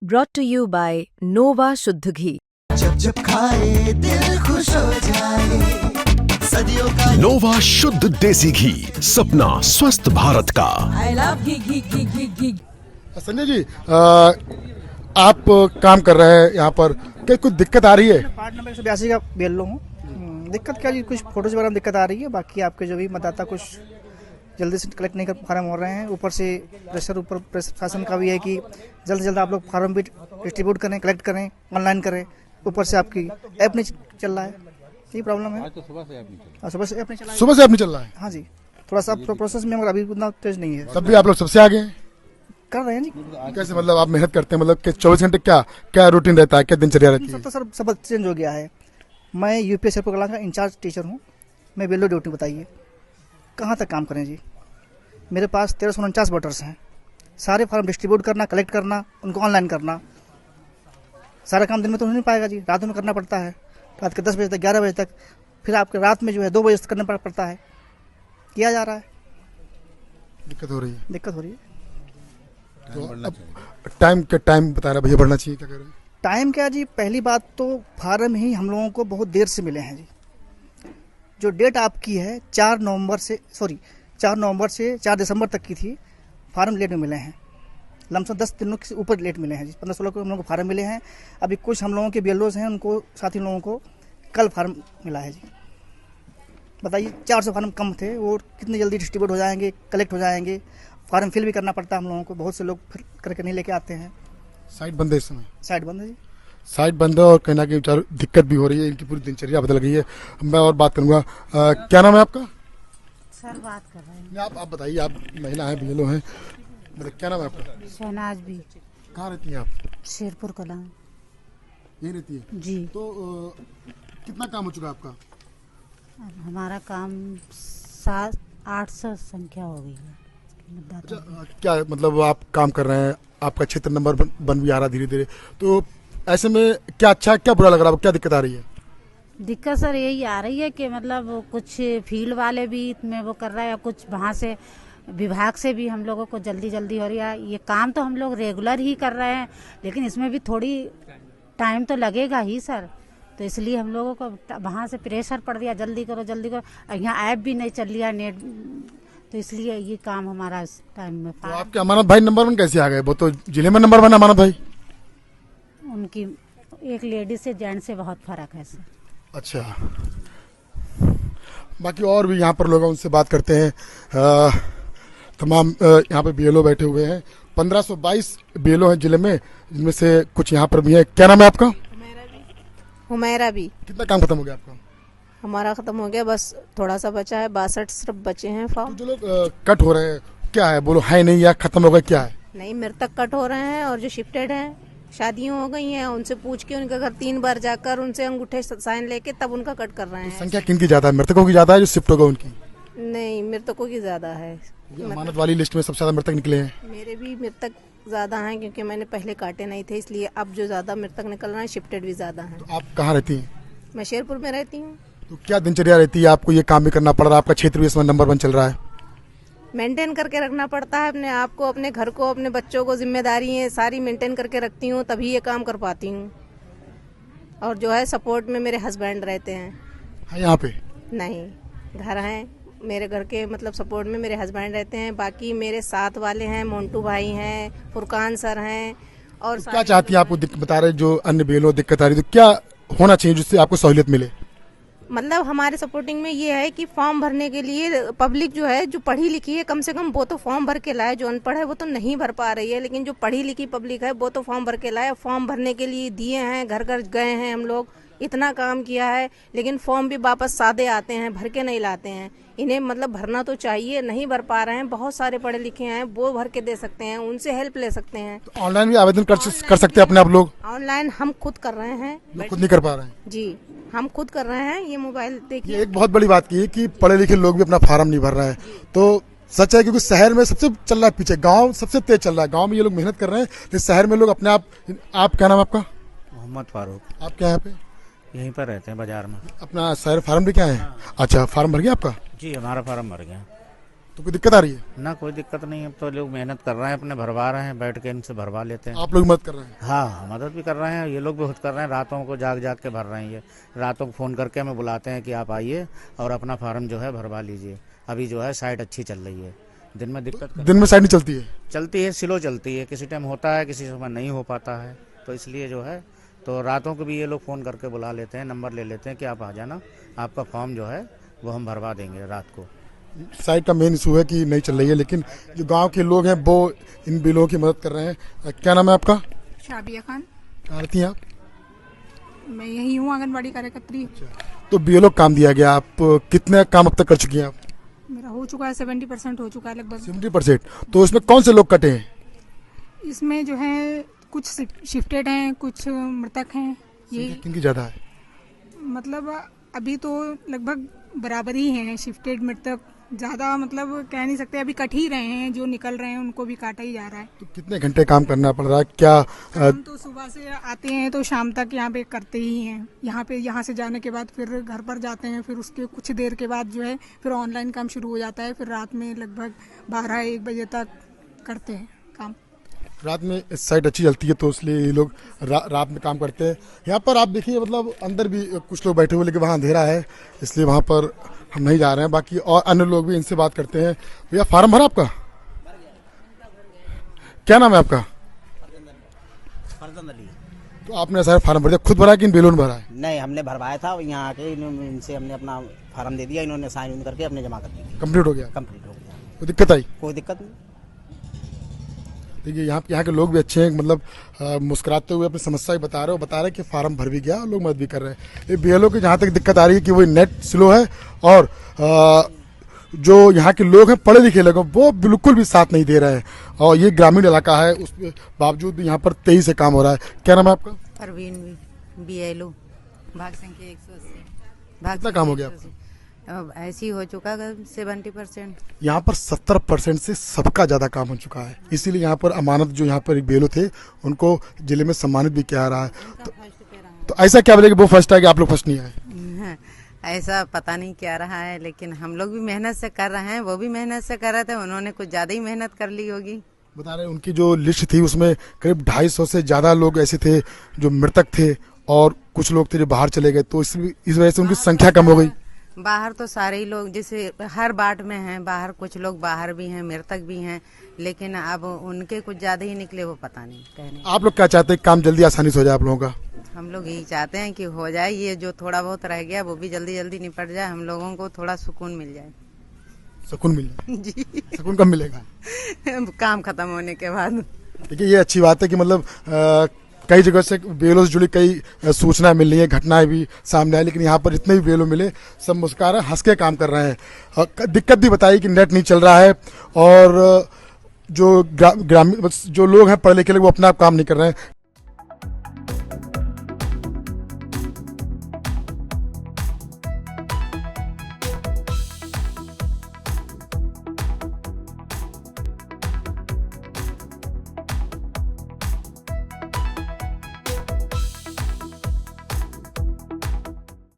brought to you by Nova शुद्ध घी। जब जब खाए दिल खुश हो जाए, सदियों का नोवा शुद्ध देसी घी, सपना स्वस्थ भारत का। I love घी। संजय जी, आप काम कर रहे हैं यहाँ पर, क्या कुछ दिक्कत आ रही है? पार्ट नंबर 182 का बेल हूँ। दिक्कत क्या जी, कुछ फोटोज वगैरह में दिक्कत आ रही है। बाकी आपके जो भी मतदाता कुछ जल्दी से कलेक्ट नहीं कर फार्म हो रहे हैं। ऊपर से प्रेशर शासन का भी है कि जल्द से जल्द आप लोग फार्म भी डिस्ट्रीब्यूट करें, कलेक्ट करें, ऑनलाइन करें। ऊपर से आपकी ऐप नहीं चल रहा है, यही प्रॉब्लम है। आज तो सुबह से ऐप नहीं चल रहा है। सुबह से ऐप नहीं चल रहा है। हाँ जी, थोड़ा सा प्रोसेस में, मगर अभी उतना तेज नहीं है। तब भी आप लोग सबसे आगे हैं, कर रहे हैं जी। कैसे मतलब आप मेहनत करते हैं? मतलब कि 24 घंटे क्या रूटीन रहता है, क्या दिनचर्या रहती है? सब तो सर सब चेंज हो गया है। मैं यूपी शेरपुर कला का इंचार्ज टीचर हूँ। मैं बेलो ड्यूटी, बताइए कहाँ तक काम करें जी। मेरे पास 1349 वोटर्स हैं। सारे फार्म डिस्ट्रीब्यूट करना, कलेक्ट करना, उनको ऑनलाइन करना, सारा काम दिन में तो नहीं पाएगा जी, रात में करना पड़ता है। रात के 10 बजे तक, 11 बजे तक, फिर आपके रात में जो है 2 बजे तक करना पड़ता है। किया जा रहा है, दिक्कत हो रही है। तो अब टाइम बता रहा भैया, बढ़ना चाहिए, क्या करें? टाइम क्या जी, पहली बात तो फार्म ही हम लोगों को बहुत देर से मिले हैं जी। जो डेट आपकी है 4 नवंबर से 4 दिसंबर तक की थी, फार्म लेट में मिले हैं। लमसम 10 दिनों के ऊपर लेट मिले हैं जी। 15-16 को हम लोगों को फार्म मिले हैं। अभी कुछ हम लोगों के बीएलओज हैं, उनको साथी लोगों को कल फार्म मिला है जी। बताइए, 400 फार्म कम थे, वो कितनी जल्दी डिस्ट्रीब्यूट हो जाएंगे, कलेक्ट हो जाएंगे। फार्म फिल भी करना पड़ता है हम लोगों को, बहुत से लोग फिर करके नहीं लेके आते हैं। साइट बंद है इस समय? साइट बंद है जी। साइट बंद है और कहीं ना कहीं दिक्कत भी हो रही है, इनकी पूरी दिनचर्या बदल गई है। मैं और बात करूंगा। क्या नाम है आपका? सर बात कर रहे हैं। आप बताइए, आप महिला हैं, बीएलओ हैं, मतलब क्या नाम है आपका? शहनाज भी। कहाँ रहती हैं आप? शेरपुर कला। यहीं रहती है जी। तो कितना काम हो चुका है आपका? अब हमारा काम 700-800 संख्या हो गई है। अच्छा, क्या मतलब आप काम कर रहे हैं, आपका क्षेत्र नंबर बन भी आ रहा धीरे धीरे, तो ऐसे में क्या अच्छा क्या बुरा लग रहा है, क्या दिक्कत आ रही है? दिक्कत सर यही आ रही है कि मतलब कुछ फील्ड वाले भी इसमें वो कर रहे हैं, कुछ वहाँ से विभाग से भी हम लोगों को जल्दी हो रही है। ये काम तो हम लोग रेगुलर ही कर रहे हैं, लेकिन इसमें भी थोड़ी टाइम तो लगेगा ही सर। तो इसलिए हम लोगों को वहाँ से प्रेशर पड़ दिया, जल्दी करो। यहाँ ऐप भी नहीं चल रहा, नेट, तो इसलिए ये काम हमारा इस टाइम में। तो आपके अमानत भाई नंबर 1 कैसे आ गए? वो तो जिले में नंबर 1 अमानत भाई। उनकी एक लेडीज से जेंट से बहुत फर्क है सर। अच्छा, बाकी और भी यहाँ पर लोग हैं, उनसे बात करते हैं। तमाम यहाँ पे बीएलओ बैठे हुए हैं। 1522 बीएलओ हैं जिले में, जिनमें से कुछ यहाँ पर भी है। क्या नाम है आपका? हुमैरा भी। कितना काम खत्म हो गया आपका? हमारा खत्म हो गया, बस थोड़ा सा बचा है, 62 सिर्फ बचे हैं फॉर्म। तो जो लोग कट हो रहे हैं, क्या है, बोलो है नहीं या खत्म हो गया, क्या है? नहीं, मृतक कट हो रहे हैं, और जो शिफ्टेड हैं, शादियां हो गई हैं, उनसे पूछ के उनके घर 3 बार जाकर उनसे अंगूठे साइन लेके तब उनका कट कर रहे हैं। संख्या किन की ज्यादा है? मृतकों की ज्यादा है जो शिफ्ट होगा उनकी? नहीं, मृतकों की ज्यादा है। अमानत वाली लिस्ट में सबसे ज्यादा मृतक निकले हैं। मेरे भी मृतक ज्यादा हैं, क्योंकि मैंने पहले काटे नहीं थे, इसलिए अब जो ज्यादा मृतक निकल रहे हैं, शिफ्टेड भी ज्यादा है। तो आप कहाँ रहती हैं? मैं शेरपुर में रहती हूँ। तो क्या दिनचर्या रहती है? आपको ये काम भी करना पड़ रहा है, आपका क्षेत्र भी इसमें नंबर 1 चल रहा है। मेंटेन करके रखना पड़ता है अपने आप को, अपने घर को, अपने बच्चों को, जिम्मेदारी है सारी मेंटेन करके रखती हूँ, तभी ये काम कर पाती हूँ। और जो है सपोर्ट में मेरे हस्बैंड रहते हैं। यहाँ पे नहीं, घर हैं मेरे घर के, मतलब सपोर्ट में मेरे हस्बैंड रहते हैं। बाकी मेरे साथ वाले हैं, मोन्टू भाई हैं, फुरकान सर हैं। और तो क्या चाहती हैं? आपको बता रहे जो अन्य बेलों दिक्कत आ रही, तो क्या होना चाहिए जिससे आपको सहूलियत मिले? मतलब हमारे सपोर्टिंग में ये है कि फॉर्म भरने के लिए पब्लिक जो है, जो पढ़ी लिखी है, कम से कम वो तो फॉर्म भर के लाए। जो अनपढ़ है वो तो नहीं भर पा रही है, लेकिन जो पढ़ी लिखी पब्लिक है वो तो फॉर्म भर के लाए। फॉर्म भरने के लिए दिए हैं, घर घर गए हैं हम लोग, इतना काम किया है, लेकिन फॉर्म भी वापस सादे आते हैं, भर के नहीं लाते हैं। इन्हें मतलब भरना तो चाहिए, नहीं भर पा रहे हैं। बहुत सारे पढ़े लिखे हैं, वो भर के दे सकते हैं, उनसे हेल्प ले सकते हैं। तो ऑनलाइन भी आवेदन कर सकते हैं अपने आप लोग? ऑनलाइन हम खुद कर रहे हैं। खुद नहीं कर पा रहे हैं जी, हम खुद कर रहे हैं। ये मोबाइल देखिए, ये एक बहुत बड़ी बात की है कि पढ़े लिखे लोग भी अपना फार्म नहीं भर रहे हैं। तो सच है, क्योंकि शहर में सबसे चल रहा है पीछे, गांव सबसे तेज चल रहा है। गांव में ये लोग मेहनत कर रहे हैं, लेकिन शहर में लोग अपने आप क्या नाम आपका? मोहम्मद फारूक। आप क्या यहाँ पे? यहीं पर रहते हैं बाजार में। अपना शहर फार्म भी क्या है? अच्छा, फार्म भर गया आपका? जी, हमारा फार्म भर गया। तो कोई दिक्कत आ रही है? ना कोई दिक्कत नहीं है, अब तो लोग मेहनत कर रहे हैं, अपने भरवा रहे हैं, बैठ के इनसे भरवा लेते हैं। आप लोग मदद कर रहे हैं? हाँ, मदद भी कर रहे हैं, ये लोग भी खुद कर रहे हैं, रातों को जाग जाग के भर रहे हैं। ये रातों को फ़ोन करके हमें बुलाते हैं कि आप आइए और अपना फार्म जो है भरवा लीजिए। अभी जो है साइट अच्छी चल रही है, दिन में दिक्कत दिन में साइड नहीं चलती है? चलती है, स्लो चलती है, किसी टाइम होता है, किसी समय नहीं हो पाता है, तो इसलिए जो है तो रातों को भी ये लोग फ़ोन करके बुला लेते हैं, नंबर ले लेते हैं कि आप आ जाना, आपका फॉर्म जो है वो हम भरवा देंगे रात को। साइट का मेन इशू है कि नहीं चल रही है, लेकिन जो गांव के लोग हैं वो इन बिलों की मदद कर रहे हैं। क्या नाम है आपका? शाबिया खान। कहाँ रहती हैं आप? मैं यही हूँ, आंगनबाड़ी कार्यकर्त्री। तो बीएलओ काम दिया गया, आप कितने काम अब तक कर चुकी हैं आप? मेरा हो चुका है 70% हो चुका है लगभग। 70%। तो इसमें कौन से लोग कटे हैं? इसमें जो है कुछ शिफ्टेड हैं, कुछ मृतक हैं। ये किनकी ज़्यादा है? मतलब अभी तो लगभग बराबर ही हैं, शिफ्टेड मृतक ज़्यादा मतलब कह नहीं सकते, अभी कट ही रहे हैं, जो निकल रहे हैं उनको भी काटा ही जा रहा है। तो कितने घंटे काम करना पड़ रहा है? क्या हम तो सुबह से आते हैं तो शाम तक यहाँ पे करते ही हैं। यहाँ से जाने के बाद फिर घर पर जाते हैं, फिर उसके कुछ देर के बाद जो है फिर ऑनलाइन काम शुरू हो जाता है, फिर रात में लगभग 12-1 बजे तक करते हैं काम। रात में साइट अच्छी चलती है तो इसलिए ये लोग रात में काम करते हैं। यहाँ पर आप देखिए, मतलब अंदर भी कुछ लोग बैठे हुए, लेकिन वहाँ अंधेरा है इसलिए वहाँ पर हम नहीं जा रहे हैं। बाकी और अन्य लोग भी, इनसे बात करते हैं। भैया फार्म भरा आपका? क्या नाम है आपका? तो आपने ऐसा फार्म भर दिया, खुद भरा कि इन बेलों ने भरा है? नहीं, हमने भरवाया था, यहाँ आके इनसे हमने अपना फार्म दे दिया, इन्होंने साइन करके अपने जमा कर दिया। कंप्लीट हो गया? कंप्लीट हो गया। कोई दिक्कत आई? कोई दिक्कत नहीं। देखिए यहाँ के लोग भी अच्छे हैं, मतलब मुस्कुराते हुए अपनी समस्या बता रहे हैं कि फार्म भर भी गया और लोग मदद भी कर रहे हैं। ये बीएलओ की जहाँ तक दिक्कत आ रही है कि वो नेट स्लो है, और जो यहाँ के लोग हैं पढ़े लिखे लोग, वो बिल्कुल भी साथ नहीं दे रहे हैं। और ये ग्रामीण इलाका है, उस बावजूद भी यहाँ पर तेजी से काम हो रहा है। क्या नाम है आपका? परवीन बीएलओ, भाग संख्या 180। कितना काम हो गया आपका? ऐसी हो चुका है 70%। यहाँ पर 70% से सबका ज्यादा काम हो चुका है, इसीलिए यहाँ पर अमानत जो यहाँ पर एक बीएलओ थे उनको जिले में सम्मानित भी किया रहा है। तो ऐसा क्या बोले कि वो फर्स्ट है कि आप लोग फर्स्ट नहीं आए? ऐसा पता नहीं क्या रहा है, लेकिन हम लोग भी मेहनत से कर रहे हैं, वो भी मेहनत से कर रहे थे, उन्होंने कुछ ज्यादा ही मेहनत कर ली होगी। बता रहे उनकी जो लिस्ट थी उसमें करीब 250 से ज्यादा लोग ऐसे थे जो मृतक थे, और कुछ लोग थे जो बाहर चले गए, तो इस वजह से उनकी संख्या कम हो गई। बाहर तो सारे ही लोग जैसे हर बाट में हैं, बाहर कुछ लोग बाहर भी हैं, मृतक भी हैं, लेकिन अब उनके कुछ ज्यादा ही निकले, वो पता नहीं कहने। आप लोग क्या चाहते हैं, काम जल्दी आसानी से हो जाए आप लोगों का? हम लोग यही चाहते हैं कि हो जाए, ये जो थोड़ा बहुत रह गया वो भी जल्दी जल्दी निपट जाए, हम लोगों को थोड़ा सुकून मिल जाए। सुकून मिल जाए? जी। सुकून कब मिलेगा? काम खत्म होने के बाद। देखिए ये अच्छी बात है कि मतलब कई जगह से बीएलओ से जुड़ी कई सूचनाएं मिल रही है, घटनाएं भी सामने आई, लेकिन यहाँ पर जितने भी बीएलओ मिले सब मुस्कुरा रहे, हंस के काम कर रहे हैं। दिक्कत भी बताई कि नेट नहीं चल रहा है, और जो ग्रामीण जो लोग हैं पढ़े लिखे लोग वो अपना काम नहीं कर रहे हैं।